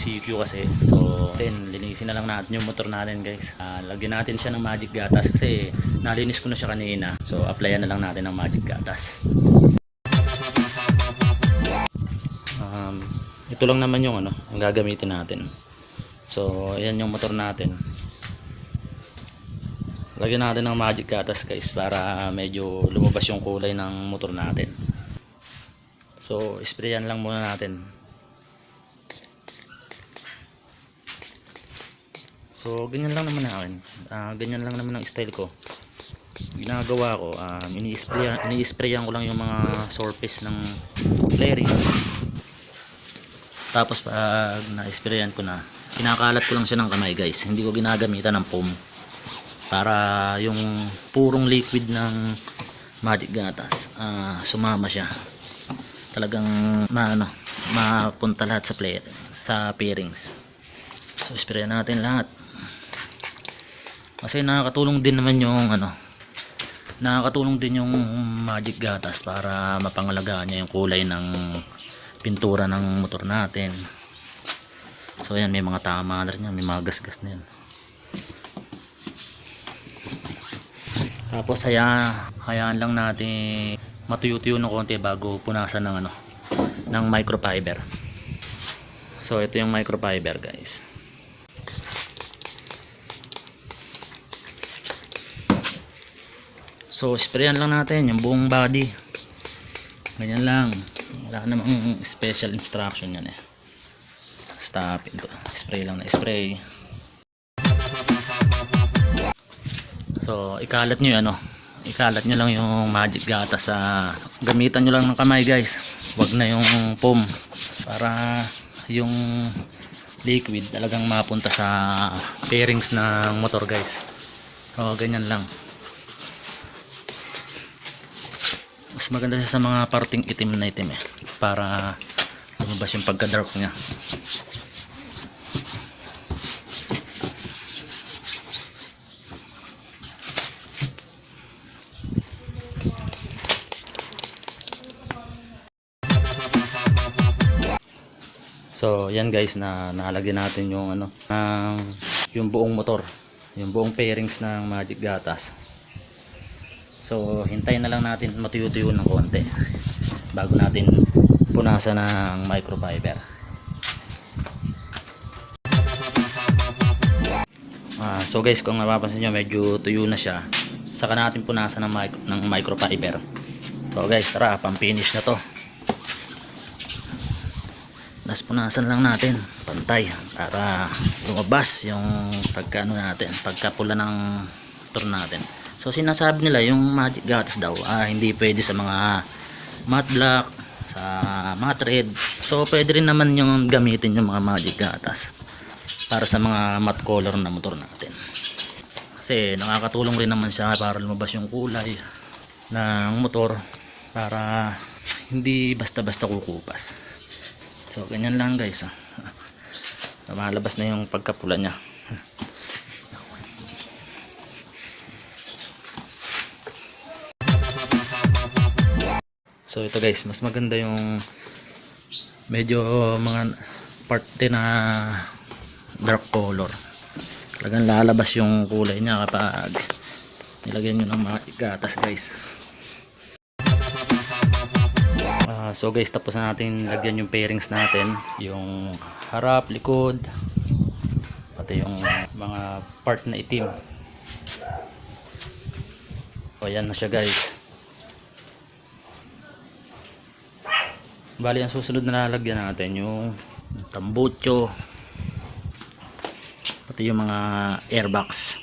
ECQ kasi. So linisin na lang natin yung motor natin guys. Lagyan natin siya ng magic gatas kasi nalinis ko na siya kanina. So applyan na lang natin ng magic gatas. Ito lang naman yung ang gagamitin natin. So ayan yung motor natin. Lagyan natin ng magic gatas guys para medyo lumabas yung kulay ng motor natin. So sprayan lang muna natin. So ganyan lang naman akin. Ganyan lang naman ang style ko. Ginagawa ko, ini-sprayan ko lang yung mga surface ng flaring. Tapos pag na-sprayan ko na, kinakalat ko lang siya ng kamay guys. Hindi ko ginagamitan ng foam. Para yung purong liquid ng magic gatas, sumama siya. Talagang mapunta lahat sa pairings. So sprayan natin lahat. Kasi nakakatulong din naman yung nakakatulong din yung magic gatas para mapangalagaan niya yung kulay ng pintura ng motor natin. So ayan, may mga tama na rin yan, may mga gasgas na yan. Tapos hayaan lang natin matuyo-tuyo ng konti bago punasan ng microfiber. So ito yung microfiber guys. So sprayan lang natin yung buong body. Ganyan lang. Wala namang special instruction yan basta spray lang na spray. So ikalat nyo ikalat nyo lang yung magic gatas gamitan nyo lang ng kamay guys, wag na yung foam para yung liquid talagang mapunta sa pairings ng motor guys. So ganyan lang, mas maganda siya sa mga parting itim na itim para lumabas yung pagka dark nya. So yan guys, nalagyan natin yung yung buong motor, yung buong pairings ng magic gatas. So hintayin na lang natin matuyo-tuyo ng konti bago natin punasan ng microfiber. So guys, kung mapapansin nyo medyo tuyo na siya, saka natin punasan ng microfiber. So guys, tara, pang-finish na to. Nas punasan lang natin pantay para lumabas yung pagkapula ng motor natin. So sinasabi nila yung magic gatas daw hindi pwede sa mga matte black, sa matte red. So pwede rin naman yung gamitin yung mga magic gatas para sa mga matte color na motor natin. Kasi nakakatulong rin naman siya para lumabas yung kulay ng motor, para hindi basta-basta kukupas. So ganyan lang guys. Malabas na yung pagkapula niya. So ito guys, mas maganda yung medyo mga parte na dark color. Talagang lalabas yung kulay niya kapag nilagyan nyo ng mga gatas guys. So guys, tapos na natin lagyan yung pairings natin, yung harap, likod, pati yung mga part na itim. So ayan na siya guys. Bali ang susunod na lalagyan natin yung tambucho, pati yung mga airbox.